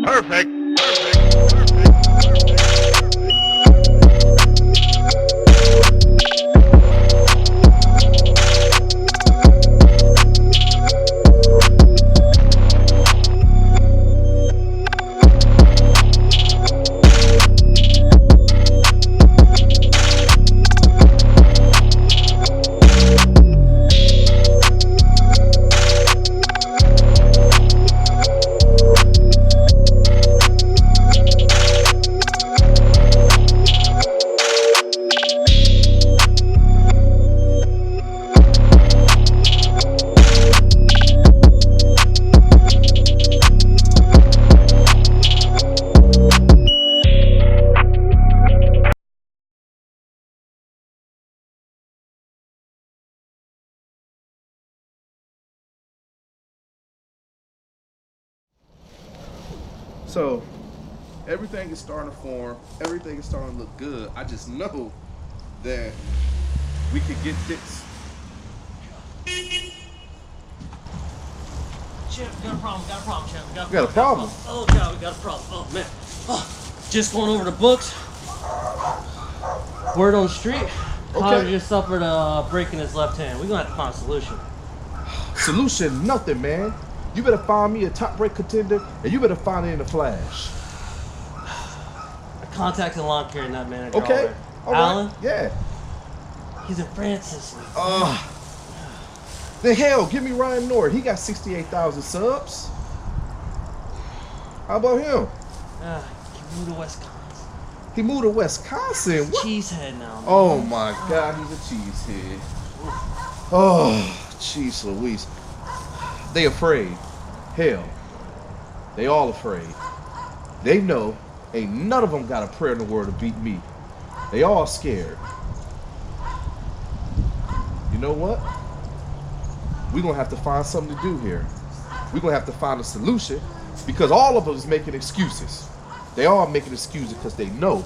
Perfect. So everything is starting to form. Everything is starting to look good. I just know that we could get this. Champ, we got a problem, champ. We got a problem? Oh, God, we got a problem. Oh, man. Oh, just going over the books. Word on the street. Connor just suffered a break in his left hand. We're going to have to find a solution. Solution, nothing, man. You better find me a top break contender, and you better find it in a flash. I contacted lawn care in that manager. Okay. All right. Alan? Yeah. He's in Francis. Then hell, give me Ryan Nord. He got 68,000 subs. How about him? He moved to Wisconsin. He moved to Wisconsin. What? Cheesehead now, man. Oh my God, he's a cheesehead. Oh, jeez Louise. They afraid. Hell, they all afraid. They know ain't none of them got a prayer in the world to beat me. They all scared. You know what? We're going to have to find something to do here. We're going to have to find a solution because all of us making excuses. They all making excuses because they know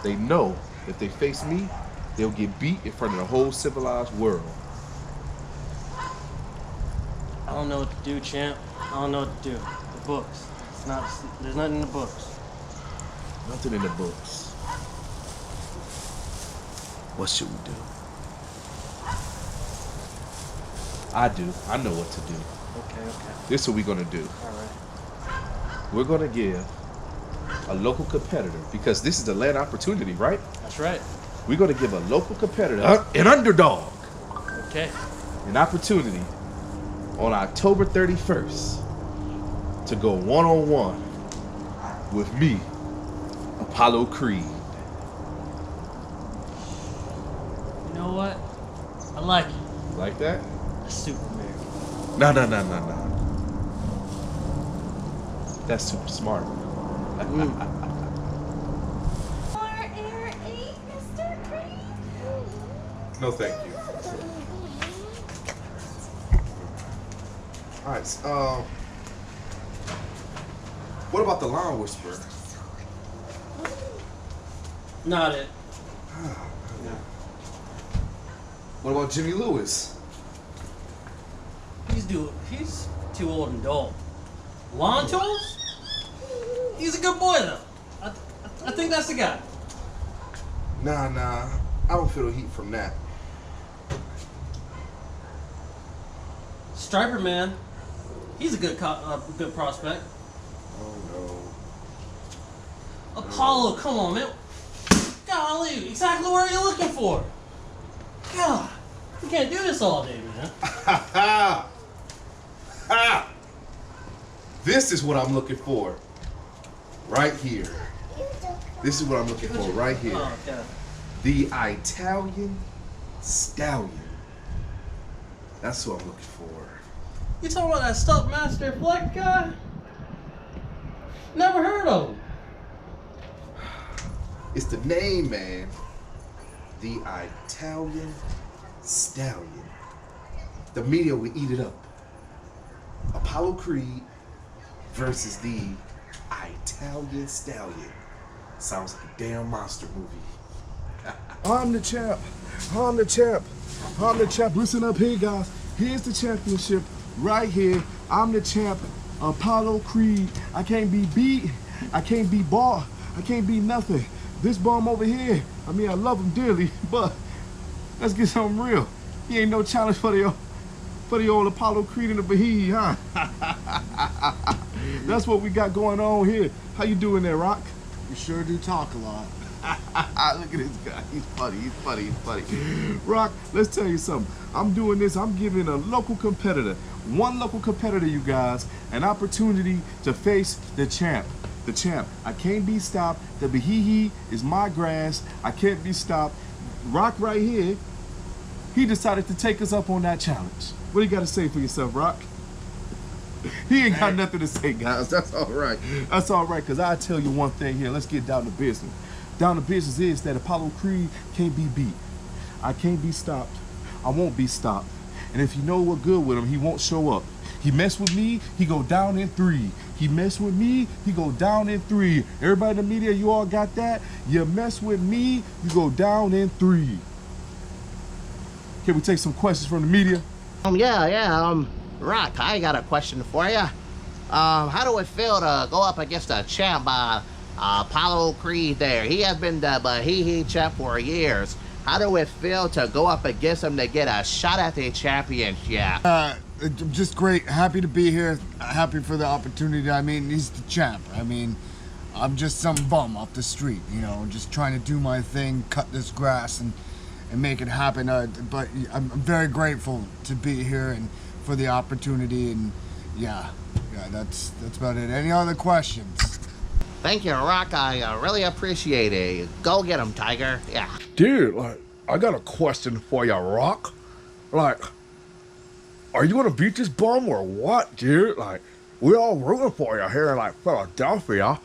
if they face me, they'll get beat in front of the whole civilized world. I don't know what to do, champ. I don't know what to do. The books. There's nothing in the books. Nothing in the books. What should we do? I do. I know what to do. Okay. This is what we're going to do. All right. We're going to give a local competitor, because this is the land opportunity, right? That's right. We're going to give a local competitor, an underdog, Okay. an opportunity on October 31st to go one-on-one with me, Apollo Creed. You know what? I like it. You like that? A super Mary. No. That's super smart. No, thank you. All right. What about the Lawn Whisperer? Not it. What about Jimmy Lewis? He's too old and dull. Lawn tools? He's a good boy though. I think that's the guy. Nah. I don't feel the heat from that. Striper man. He's a good good prospect. Oh no. Apollo, come on, man. Golly, exactly what you're looking for. God, you can't do this all day, man. This is what I'm looking for. Right here. This is what I'm looking for right here. Oh, God. The Italian Stallion. That's what I'm looking for. You talking about that Stunt Master Flex guy? Never heard of him. It's the name, man. The Italian Stallion. The media will eat it up. Apollo Creed versus the Italian Stallion. Sounds like a damn monster movie. I'm the champ. I'm the champ. I'm the champ. Listen up here, guys. Here's the championship right here. I'm the champ. Apollo Creed. I can't be beat. I can't be bought. I can't be nothing. This bum over here, I mean, I love him dearly, but let's get something real. He ain't no challenge for the old Apollo Creed and the Bahia, huh? That's what we got going on here. How you doing there, Rock? You sure do talk a lot. Look at this guy. He's funny. He's funny. He's funny. Rock, let's tell you something. I'm doing this. I'm giving a local competitor, one local competitor, you guys, an opportunity to face the champ. The champ. I can't be stopped. The Bahia is my grass. I can't be stopped. Rock right here, he decided to take us up on that challenge. What do you got to say for yourself, Rock? He ain't got nothing to say, guys. That's all right. That's all right, because I'll tell you one thing here. Let's get down to business. Down to business is that Apollo Creed can't be beat. I can't be stopped. I won't be stopped. And if you know what good with him, he won't show up. He mess with me, he go down in 3. He mess with me, he go down in 3. Everybody in the media, you all got that? You mess with me, you go down in 3. Can we take some questions from the media? Rock, I got a question for you. How do it feel to go up against a champ, Apollo Creed there? He has been the Bahia champ for years. How do it feel to go up against him to get a shot at the championship? Just great. Happy to be here. Happy for the opportunity. I mean, he's the champ. I mean, I'm just some bum off the street, you know, just trying to do my thing, cut this grass and make it happen. But I'm very grateful to be here and for the opportunity. And yeah, that's about it. Any other questions? Thank you, Rock. I really appreciate it. Go get him, Tiger. Yeah. Dude, like, I got a question for you, Rock. Like, are you gonna beat this bum or what, dude? Like, we're all rooting for you here in, like, Philadelphia.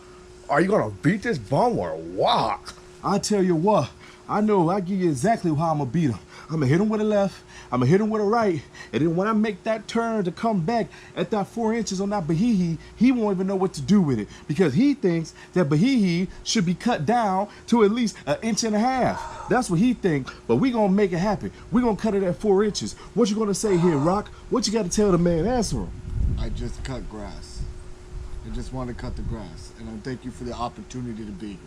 Are you gonna beat this bum or what? I tell you what, I know, I give you exactly how I'm gonna beat him. I'm gonna hit him with a left, I'm gonna hit him with a right, and then when I make that turn to come back at that 4 inches on that Bahia, he won't even know what to do with it because he thinks that Bahia should be cut down to at least 1.5 inches. That's what he thinks, but we gonna make it happen. We gonna cut it at 4 inches. What you gonna say here, Rock? What you gotta tell the man? Answer him. I just cut grass. I just want to cut the grass, and I thank you for the opportunity to be here.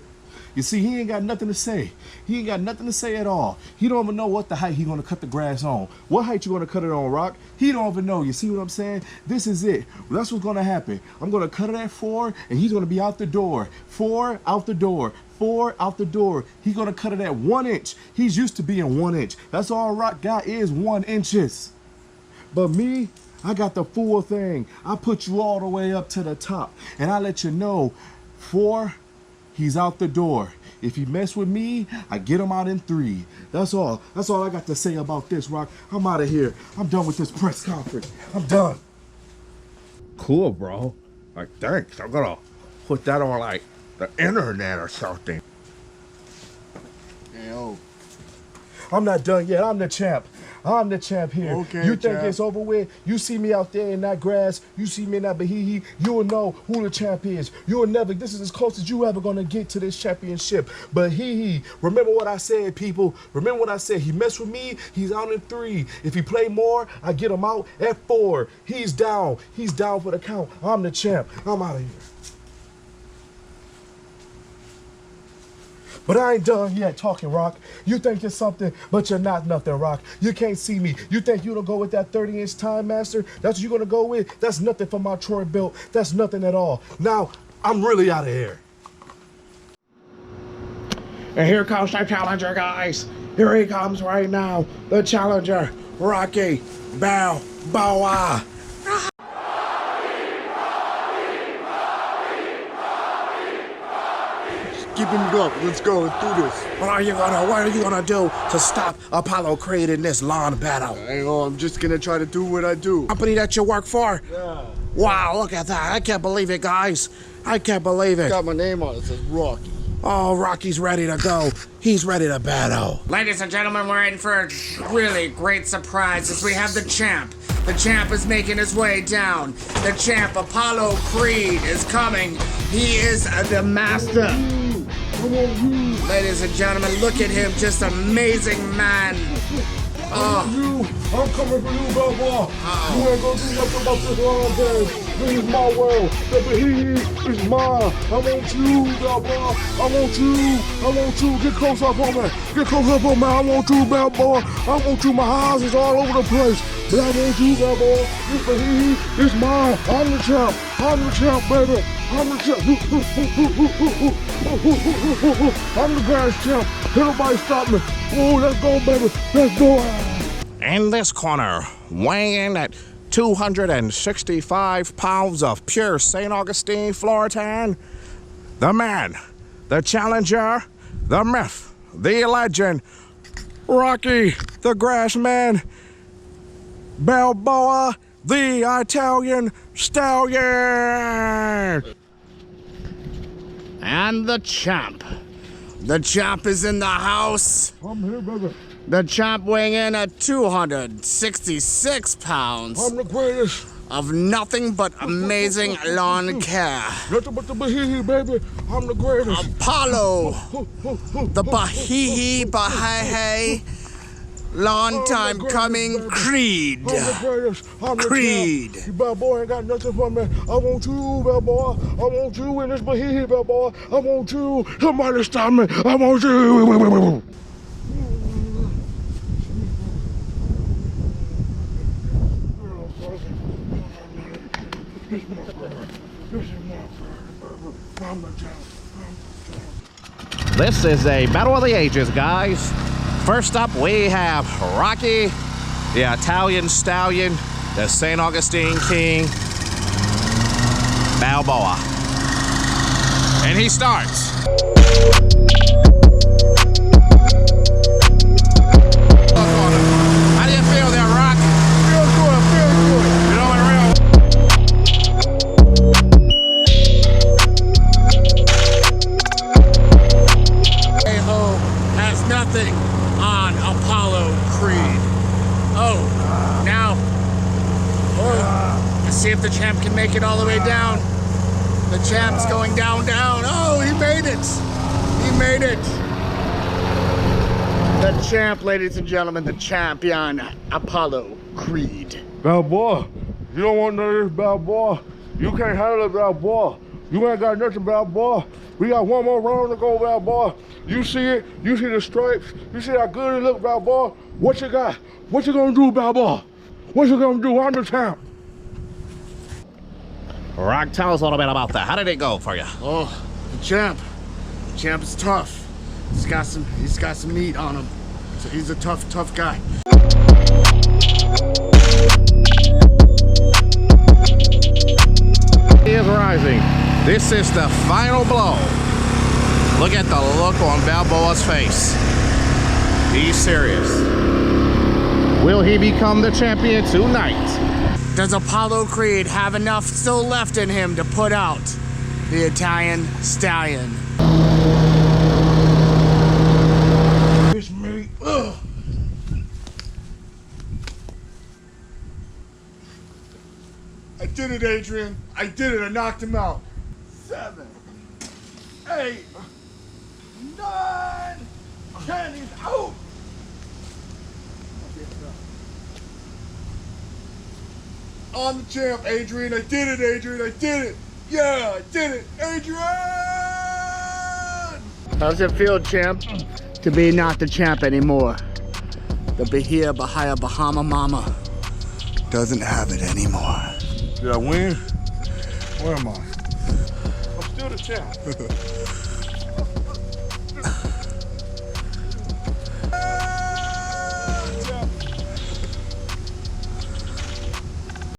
You see, he ain't got nothing to say. He ain't got nothing to say at all. He don't even know what the height he gonna cut the grass on. What height you gonna cut it on, Rock? He don't even know. You see what I'm saying? This is it. That's what's gonna happen. I'm gonna cut it at 4, and he's gonna be out the door. 4 out the door. 4 out the door. He's gonna cut it at 1 inch. He's used to being 1 inch. That's all Rock got is 1 inches. But me, I got the full thing. I put you all the way up to the top, and I let you know, 4. He's out the door. If he mess with me, I get him out in 3. That's all. That's all I got to say about this, Rock. I'm out of here. I'm done with this press conference. I'm done. Cool, bro. Like, thanks. I'm gonna put that on, like, the internet or something. Yo. I'm not done yet. I'm the champ. I'm the champ here. Okay, you think champ. it's over with? You see me out there in that grass. You see me in that Bahia. You'll know who the champ is. You'll never. This is as close as you ever gonna get to this championship. Bahia. Remember what I said, people. Remember what I said. He messed with me. He's out in 3. If he play more, I get him out at 4. He's down. He's down for the count. I'm the champ. I'm out of here. But I ain't done yet talking, Rock. You think you're something, but you're not nothing, Rock. You can't see me. You think you're gonna go with that 30-inch Time Master? That's what you're gonna go with? That's nothing for my Troy belt. That's nothing at all. Now, I'm really out of here. And here comes the challenger, guys. Here he comes right now. The challenger, Rocky Balboa. Keep him up. Let's go. Let's do this. What are you gonna do to stop Apollo Creed in this lawn battle? Hang on. I'm just gonna try to do what I do. Company that you work for? Yeah. Wow, look at that. I can't believe it, guys. I can't believe it. Got my name on it. It says Rocky. Oh, Rocky's ready to go. He's ready to battle. Ladies and gentlemen, we're in for a really great surprise as we have the champ. The champ is making his way down. The champ, Apollo Creed, is coming. He is the master. Ladies and gentlemen, look at him, just amazing man. I'm coming for you, Bell Boy. You ain't gonna do nothing about this all day. This is my world. The Bahia is mine. I want you, Bell Boy. I want you. I want you. Get close up on me. Get close up on me. I want you, Bell Boy. I want you. My house is all over the place. But I want you, Bell Boy. This Bahia is mine. I'm the champ. I'm the champ, baby. I'm the champ. I'm the grass champ. Can't nobody stop me. Oh, let's go, baby. Let's go. In this corner, weighing in at 265 pounds of pure St. Augustine Floritan, the man, the challenger, the myth, the legend, Rocky the Grassman Balboa, the Italian Stallion. And the champ. The champ is in the house. I'm here, baby. The champ weighing in at 266 pounds I'm the greatest. of nothing but amazing lawn care. Nothing but the Bahia, baby. I'm the greatest. Apollo, the Bahia, long time coming Creed. I'm the greatest. I'm the Creed. champ. You bad boy ain't got nothing for me. I want you, bad boy. I want you in this Bahia, bad boy. I want you. Somebody stop me. I want you. This is a battle of the ages, guys. First up, we have Rocky, the Italian Stallion, the St. Augustine King, Balboa. And he starts. How do you feel there, Rock? Feel good. You know what, real? Has nothing on Apollo Creed. Oh, now, let's see if the champ can make it all the way down. The champ's going down. Oh, he made it. He made it. The champ, ladies and gentlemen, the champion, Apollo Creed. Bad boy, you don't want none of this, bad boy. You can't handle it, bad boy. You ain't got nothing, bad boy. We got one more round to go, bad boy. You see it? You see the stripes? You see how good it look, bad boy? What you got? What you gonna do, bad boy? What you gonna do? I'm the champ. Rock, tell us a little bit about that. How did it go for you? Oh, the champ. The champ is tough. He's got some meat on him. So he's a tough guy. He is rising. This is the final blow. Look at the look on Balboa's face. He's serious. Will he become the champion tonight? Does Apollo Creed have enough still left in him to put out the Italian Stallion? It's me. Ugh. I did it, Adrian. I did it. I knocked him out. 7, 8, 9, 10. He's out. I'm the champ, Adrian. I did it, Adrian. I did it. Yeah, I did it, Adrian. How's it feel, champ, to be not the champ anymore? The Bahia, Bahama Mama doesn't have it anymore. Did I win? Where am I? I'm still the champ.